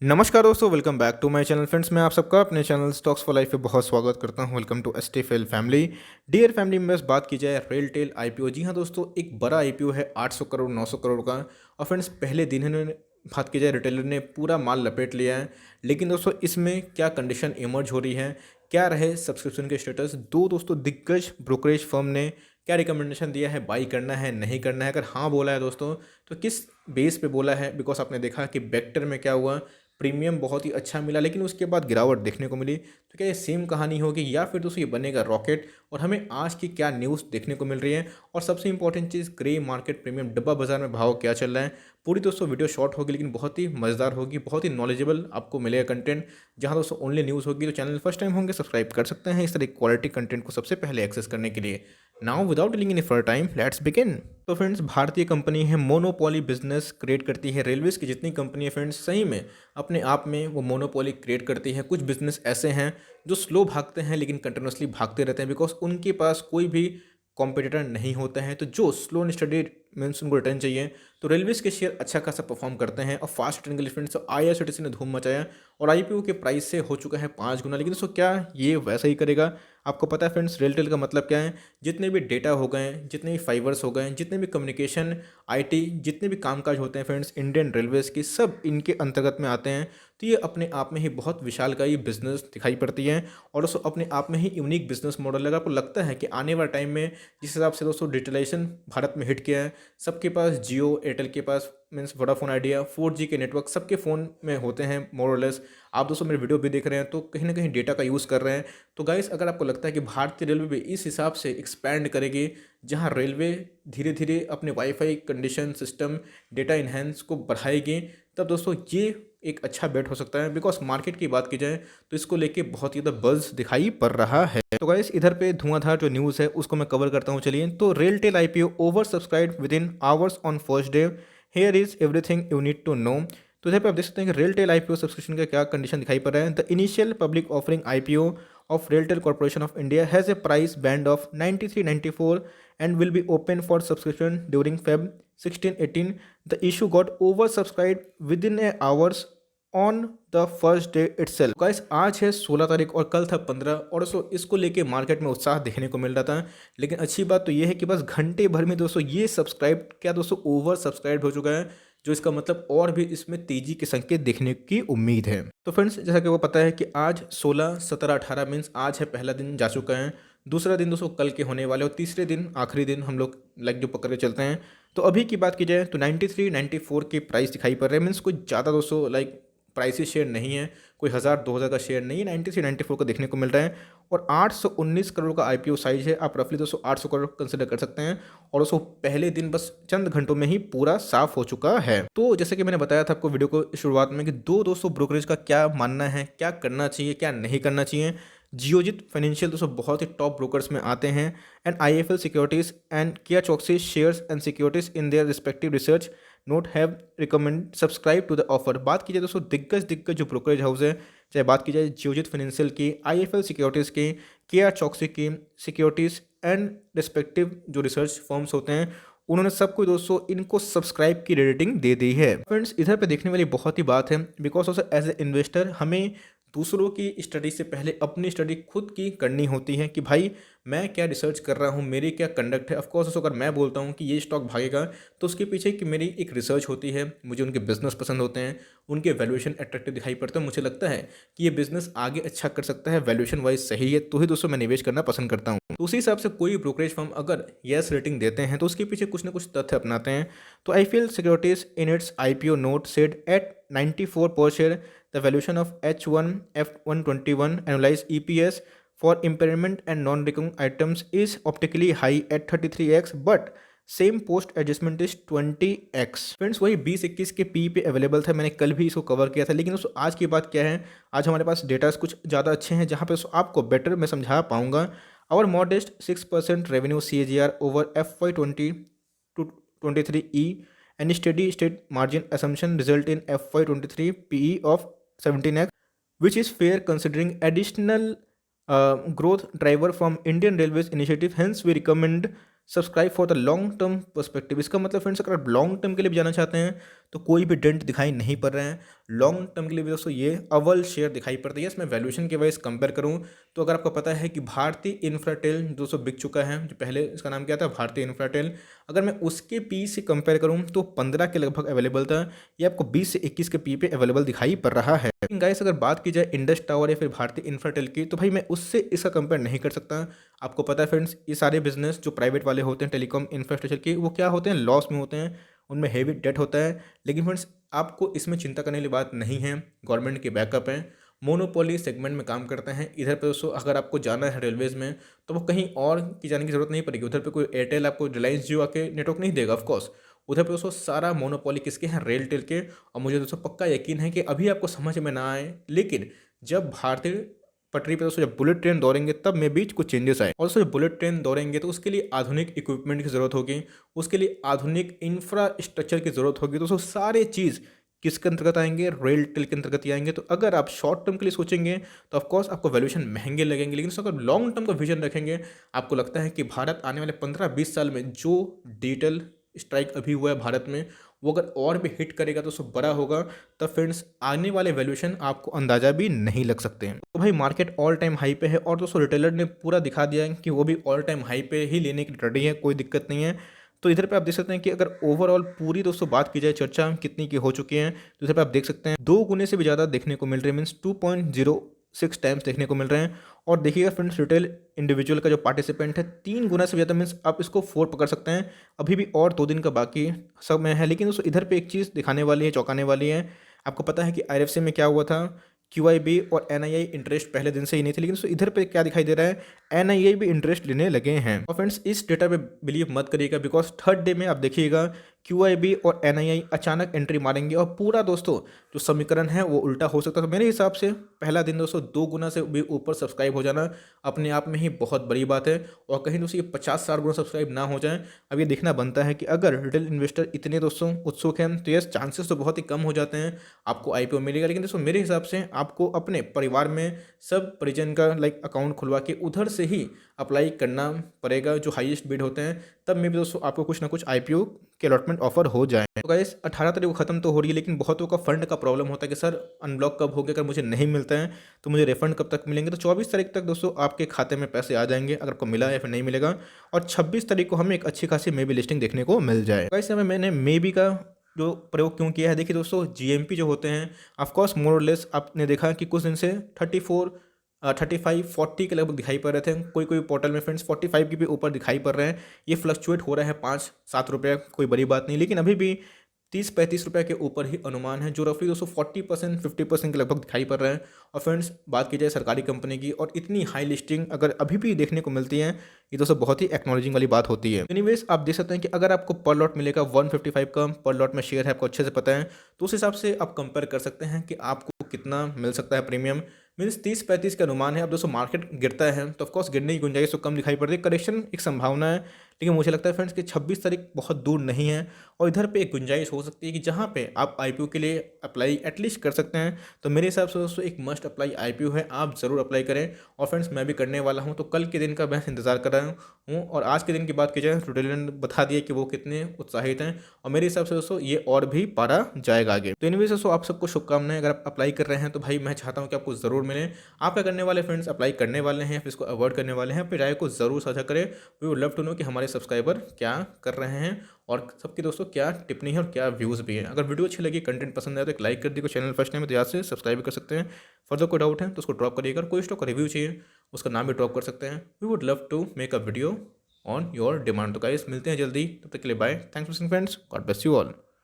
नमस्कार दोस्तों, welcome back to my channel friends. मैं आप सबका अपने चैनल स्टॉक्स फॉर लाइफ पे बहुत स्वागत करता हूं। Welcome to STFL family. Dear family members, बात की जाए रेलटेल आईपीओ। जी हां दोस्तों, एक बड़ा आईपीओ है 800 करोड़ 900 करोड़ का। और फ्रेंड्स, पहले दिन इन्होंने बात की जाए रिटेलर ने पूरा माल लपेट लिया है। लेकिन दोस्तों, इसमें क्या कंडीशन इमर्ज हो रही है, क्या रहे सब्सक्रिप्शन के स्टेटस, दो दोस्तों दिग्गज ब्रोकरेज फर्म ने क्या रिकमेंडेशन दिया है, बाई करना है नहीं करना है। अगर हाँ बोला है दोस्तों, तो किस बेस पे बोला है। बिकॉज आपने देखा कि वेक्टर में क्या हुआ, प्रीमियम बहुत ही अच्छा मिला लेकिन उसके बाद गिरावट देखने को मिली। तो क्या ये सेम कहानी होगी या फिर दोस्तों ये बनेगा रॉकेट, और हमें आज की क्या न्यूज़ देखने को मिल रही है। और सबसे इंपॉर्टेंट चीज़, ग्रे मार्केट प्रीमियम डब्बा बाजार में भाव क्या चल रहा है। पूरी दोस्तों वीडियो शॉर्ट होगी लेकिन बहुत ही मज़ेदार होगी, बहुत ही नॉलेजेबल आपको मिलेगा कंटेंट। जहां दोस्तों ओनली न्यूज़ होगी। तो चैनल फर्स्ट टाइम होंगे सब्सक्राइब कर सकते हैं इस तरह क्वालिटी कंटेंट को सबसे पहले एक्सेस करने के लिए। Now without dealing any further time, let's begin. तो फ्रेंड्स, भारतीय कंपनी है, मोनोपोली बिजनेस क्रिएट करती है। रेलवेज की जितनी कंपनी है फ्रेंड्स, सही में अपने आप में वो मोनोपोली क्रिएट करती है। कुछ बिजनेस ऐसे हैं जो स्लो भागते हैं लेकिन कंटिन्यूसली भागते रहते हैं, बिकॉज उनके पास कोई भी कॉम्पिटिटर नहीं होता है। तो जो स्लो एंड स्टडी मीन्स उनको रिटर्न चाहिए। तो रेलवेज के शेयर अच्छा खासा परफॉर्म करते हैं। और फास्ट रिटर्न के लिए फ्रेंड्स आईआरसीटीसी ने धूम मचाया और आईपीओ के प्राइस से हो चुका है 5 गुना। लेकिन दोस्तों, क्या ये वैसा ही करेगा? आपको पता है फ्रेंड्स, रेलटेल का मतलब क्या है। जितने भी डेटा हो गए, जितने भी फाइबर्स हो गए, जितने भी कम्युनिकेशन आईटी, जितने भी कामकाज होते हैं फ्रेंड्स इंडियन रेलवेज की, सब इनके अंतर्गत में आते हैं। तो ये अपने आप में ही बहुत विशालकाय बिजनेस दिखाई पड़ती है। और दोस्तों अपने आप में ही यूनिक बिजनेस मॉडल है। अगर आपको लगता है कि आने वाले टाइम में जिस हिसाब से दोस्तों डिजिटलाइजेशन भारत में हिट किया है, सबके पास जियो, एयरटेल के पास मीन्स वोडाफोन आइडिया, 4G के नेटवर्क सबके फ़ोन में होते हैं मोर और लेस। आप दोस्तों मेरे वीडियो भी देख रहे हैं तो कहीं ना कहीं डेटा का यूज़ कर रहे हैं। तो गाइस, अगर आपको लगता है कि भारतीय रेलवे भी इस हिसाब से एक्सपैंड करेगी, जहां रेलवे धीरे धीरे अपने wifi condition system data enhance को बढ़ाएगी, तब दोस्तों ये एक अच्छा बेट हो सकता है। बिकॉज मार्केट की बात की जाए तो इसको लेके बहुत ही ज़्यादा बज़ दिखाई पड़ रहा है। तो गाइस, इधर पे धुआंधार जो न्यूज़ है उसको मैं कवर करता हूँ। चलिए, तो RailTel IPO oversubscribe within hours on first day, here is everything you need to know. तो इधर पे आप देख सकते हैं कि रेलटेल आईपीओ सब्सक्रिप्शन का क्या कंडीशन दिखाई पड़ रहा है। The initial public offering IPO of Railtel Corporation of India has a price band of 93.94 and will be open for subscription during Feb 16-18. The issue got oversubscribed within a hours on the first day itself. Guys, आज है 16 तारीख और कल था 15, और दोस्तों इसको लेके मार्केट में उत्साह देखने को मिल रहा था। लेकिन अच्छी बात तो ये है कि बस घंटे भर में दोस्तों ये सब्सक्राइब क्या दोस्तों ओवर सब्सक्राइब हो चुका है, जो इसका मतलब और भी इसमें तेजी के संकेत देखने की उम्मीद है। तो फ्रेंड्स, जैसा कि वो पता है कि आज 16, 17, 18 मीन्स आज है पहला दिन जा चुका है। दूसरा दिन दोस्तों कल के होने वाले, और तीसरे दिन आखिरी दिन हम लोग लाइक जो पकड़ के चलते हैं। तो अभी की बात की जाए तो 93, 94 के प्राइस दिखाई पड़ रहे हैं। मीन्स कोई ज़्यादा दोस्तों लाइक प्राइसिस शेयर नहीं है, कोई 1000-2000 का शेयर नहीं है, 93, 94 का देखने को मिल रहा है। और 819 करोड़ का आईपीओ साइज है। आप रफली दोस्तों 800 करोड़ कंसिडर कर सकते हैं। और दोस्तों पहले दिन बस चंद घंटों में ही पूरा साफ हो चुका है। तो जैसे कि मैंने बताया था आपको वीडियो को शुरुआत में कि दो दोस्तों ब्रोकरेज का क्या मानना है, क्या करना चाहिए, क्या नहीं करना चाहिए। जियोजित फाइनेंशियल दोस्तों बहुत ही टॉप ब्रोकर्स में आते हैं, एंड आईएफएल सिक्योरिटीज एंड किया Choksey shares and securities in their respective research note have recommend subscribe to the offer. बात की जाए दोस्तों दिग्गज जो ब्रोकरेज हाउस है, चाहे बात की जाए जियोजित फाइनेंशियल की, आईएफएल सिक्योरिटीज़ की, केआर चौकसी की, सिक्योरिटीज़ एंड रिस्पेक्टिव जो रिसर्च फर्म्स होते हैं, उन्होंने सबको दोस्तों इनको सब्सक्राइब की रेटिंग दे दी है। फ्रेंड्स, इधर पे देखने वाली बहुत ही बात है, because also as a investor हमें दूसरों की स्टडी से पहले अपनी स्टडी खुद की करनी होती है कि भाई मैं क्या रिसर्च कर रहा हूँ, मेरी क्या कंडक्ट है। ऑफकोर्स अगर मैं बोलता हूँ कि ये स्टॉक भागेगा, तो उसके पीछे कि मेरी एक रिसर्च होती है, मुझे उनके बिजनेस पसंद होते हैं, उनके वैल्यूएशन अट्रैक्टिव दिखाई पड़ता है, मुझे लगता है कि ये बिजनेस आगे अच्छा कर सकता है, वैल्यूएशन वाइज सही है, तो ही दोस्तों मैं निवेश करना पसंद करता हूँ। तो उसी हिसाब से कोई ब्रोकरेज फर्म अगर येस रेटिंग देते हैं तो उसके पीछे कुछ ना कुछ तथ्य अपनाते हैं। तो IIFL securities in its IPO note said at 94 per share, the valuation of H1 F121 annualized EPS for impairment and non-recurring items is optically high at 33x, but same post adjustment is 20x। Friends, वही 20-21 के P पे available था, मैंने कल भी इसको cover किया था। लेकिन दोस्तों आज की बात क्या है, आज हमारे पास डेटा कुछ ज़्यादा अच्छे हैं जहाँ पे आपको बेटर मैं समझा पाऊंगा। और modest 6% revenue CAGR over FY20 to 23E and steady state margin assumption result in FY23 PE of 17x, which is fair considering additional growth driver from Indian Railways initiative. Hence we recommend subscribe for the long term perspective. इसका मतलब friends, अगर आप long term के लिए भी जाना चाहते हैं तो कोई भी डेंट दिखाई नहीं पड़ रहे हैं। लॉन्ग टर्म के लिए भी दोस्तों ये अव्वल शेयर दिखाई पड़ती है। इसमें वैल्यूएशन के वाइज कंपेयर करूँ तो अगर आपको पता है कि भारतीय इंफ्राटेल दोस्तों बिक चुका है, जो पहले इसका नाम क्या था भारतीय इंफ्राटेल, अगर मैं उसके पी से कंपेयर करूँ तो 15 के लगभग अवेलेबल था, ये आपको 20 से 21 के पी पे अवेलेबल दिखाई पड़ रहा है। लेकिन गाइस अगर बात की जाए इंडस टावर या फिर भारतीय इंफ्राटेल की, तो भाई मैं उससे इसका कंपेयर नहीं कर सकता। आपको पता है फ्रेंड्स, ये सारे बिजनेस जो प्राइवेट वाले होते हैं टेलीकॉम इंफ्रास्ट्रक्चर के, वो क्या होते हैं, लॉस में होते हैं, उनमें हेवी डेट होता है। लेकिन फ्रेंड्स आपको इसमें चिंता करने वाली बात नहीं है, गवर्नमेंट के बैकअप है, मोनोपोली सेगमेंट में काम करते हैं। इधर पे दोस्तों अगर आपको जाना है रेलवेज में तो वो कहीं और की जाने की जरूरत नहीं पड़ेगी। उधर पे कोई एयरटेल आपको रिलायंस जियो आके नेटवर्क नहीं देगा ऑफकोर्स। उधर पे दोस्तों सारा मोनोपोली किसके हैं, रेलटेल के। और मुझे दोस्तों पक्का यकीन है कि अभी आपको समझ में ना आए, लेकिन जब भारतीय पटरी पे दोस्तों जब बुलेट ट्रेन दौड़ेंगे तब में बीच कुछ चेंजेस आए। और दोस्तों जब बुलेट ट्रेन दौड़ेंगे तो उसके लिए आधुनिक इक्विपमेंट की जरूरत होगी, उसके लिए आधुनिक इंफ्रास्ट्रक्चर की जरूरत होगी। दोस्तों सारे चीज़ किसके अंतर्गत आएंगे, रेल टेल के अंतर्गत ही आएंगे। तो अगर आप शॉर्ट टर्म के लिए सोचेंगे तो ऑफकोर्स आपको वैल्यूएशन महंगे लगेंगे, लेकिन दोस्तों अगर लॉन्ग टर्म का विजन रखेंगे, आपको लगता है कि भारत आने वाले 15-20 साल में जो डिजिटल स्ट्राइक अभी हुआ है भारत में, वो अगर और भी हिट करेगा तो उससे बड़ा होगा, तब फ्रेंड्स आने वाले वैल्यूएशन आपको अंदाजा भी नहीं लग सकते हैं। तो भाई मार्केट ऑल टाइम हाई पे है और दोस्तों रिटेलर ने पूरा दिखा दिया है कि वो भी ऑल टाइम हाई पे ही लेने की रेडी है, कोई दिक्कत नहीं है। तो इधर पे आप देख सकते हैं कि अगर ओवरऑल पूरी दोस्तों बात की जाए चर्चा कितनी की हो चुकी है, तो इधर पे आप देख सकते हैं 2 गुने से भी ज़्यादा देखने को मिल रहे हैं, मीन्स 2.06 टाइम्स देखने को मिल रहे हैं। और देखिएगा फ्रेंड्स रिटेल इंडिविजुअल का जो पार्टिसिपेंट है 3 गुना से ज़्यादा, मीन्स आप इसको 4 पकड़ सकते हैं। अभी भी और 2 दिन का बाकी समय है। लेकिन दोस्तों इधर पे एक चीज़ दिखाने वाली है, चौंकाने वाली है। आपको पता है कि आईएफसी में क्या हुआ था, क्यूआईबी और एनआईआई इंटरेस्ट पहले दिन से ही नहीं थे, लेकिन दोस्तों इधर पे क्या दिखाई दे रहा है, एनआईआई भी इंटरेस्ट लेने लगे हैं। और फ्रेंड्स इस डेटा पे बिलीव मत करिएगा, बिकॉज थर्ड डे में आप देखिएगा क्यूआईबी और एनआईआई अचानक एंट्री मारेंगे और पूरा दोस्तों जो समीकरण है वो उल्टा हो सकता है। तो मेरे हिसाब से पहला दिन दोस्तों 2 गुना से भी ऊपर सब्सक्राइब हो जाना अपने आप में ही बहुत बड़ी बात है। और कहीं दोस्तों ये 50-60 गुना सब्सक्राइब ना हो जाए। अब ये देखना बनता है कि अगर रिटेल इन्वेस्टर इतने दोस्तों उत्सुक हैं तो ये चांसेस तो बहुत ही कम हो जाते हैं आपको आईपीओ मिलेगा। लेकिन दोस्तों मेरे हिसाब से आपको अपने परिवार में सब परिजन का अकाउंट खुलवा के उधर से ही अप्लाई करना पड़ेगा, जो हाईएस्ट बिड होते हैं, तब में भी दोस्तों आपको कुछ ना कुछ आईपीओ के अलॉटमेंट ऑफर हो जाए। तो गाइस 18 तारीख को खत्म तो हो रही है, लेकिन बहुतों का फंड का प्रॉब्लम होता है कि सर अनब्लॉक कब हो गया, अगर मुझे नहीं मिलता है तो मुझे रिफंड कब तक मिलेंगे। तो 24 तारीख तक दोस्तों आपके खाते में पैसे आ जाएंगे, अगर आपको मिला या फिर नहीं मिलेगा। और 26 तारीख को हमें एक अच्छी खासी मे बी लिस्टिंग देखने को मिल जाए। गाइस हमें मैंने मे बी का जो प्रयोग क्यों किया है, देखिए दोस्तों जीएमपी जो होते हैं ऑफकोर्स मोर और लेस आपने देखा कि कुछ दिन से 35-40 के लगभग दिखाई पड़ रहे थे। कोई कोई पोर्टल में फ्रेंड्स 45 के भी ऊपर दिखाई पड़ रहे हैं। ये फ्लक्चुएट हो रहा है 5-7 रुपये, कोई बड़ी बात नहीं, लेकिन अभी भी 30-35 रुपये के ऊपर ही अनुमान है, जो रफली दोस्तों 40% 50% के लगभग दिखाई पड़ रहे हैं। और फ्रेंड्स बात की जाए सरकारी कंपनी की और इतनी हाई लिस्टिंग अगर अभी भी देखने को मिलती है, ये दोस्तों बहुत ही एक्नॉलेजिंग वाली बात होती है। एनीवेज आप देख सकते हैं कि अगर आपको पर लॉट मिलेगा 155 का पर लॉट में शेयर है, आपको अच्छे से पता है, तो उस हिसाब से आप कंपेयर कर सकते हैं कि आपको कितना मिल सकता है प्रीमियम। मीन्स 30-35 का अनुमान है। अब दोस्तों मार्केट गिरता है तो ऑफकोर्स गिरने की गुंजाइश तो कम दिखाई पड़ती है, करेक्शन एक संभावना है, लेकिन मुझे लगता है फ्रेंड्स कि 26 तारीख बहुत दूर नहीं है। और इधर पे एक गुंजाइश हो सकती है कि जहाँ पे आप आईपीओ के लिए अप्लाई एटलीस्ट कर सकते हैं। तो मेरे हिसाब से दोस्तों एक मस्ट अप्लाई आईपीओ है, आप ज़रूर अप्लाई करें। और फ्रेंड्स मैं भी करने वाला हूँ, तो कल के दिन का मैं इंतजार कर रहा हूँ। और आज के दिन की बात की जाए तो रिटेलर ने बता दिया कि वो कितने उत्साहित हैं, और मेरे हिसाब से दोस्तों ये और भी पारा जाएगा आगे। तो एनीवेज दोस्तों आप सबको शुभकामनाएं। अगर आप अप्लाई कर रहे हैं तो भाई मैं चाहता हूँ कि आपको ज़रूर मिले। आप क्या करने वाले फ्रेंड्स, अप्लाई करने वाले हैं फिर इसको अवॉइड करने वाले हैं, अपनी राय को ज़रूर साझा करें। We would love to know कि हमारे सब्सक्राइबर क्या कर रहे हैं और सबकी दोस्तों क्या टिप्पणी है और क्या व्यूज़ भी हैं। अगर वीडियो अच्छी लगी, कंटेंट पसंद आया तो एक लाइक कर दीजिए। चैनल फर्स्ट टाइम है तो याद से सब्सक्राइब कर सकते हैं। फर्दर कोई डाउट है तो उसको ड्रॉप करिएगा। कोई स्टॉक का रिव्यू चाहिए उसका नाम भी ड्रॉप कर सकते हैं। We would love to make a video on your demand. तो गाइस मिलते हैं जल्दी, तब तक के लिए bye. Thanks for watching friends, God bless you all.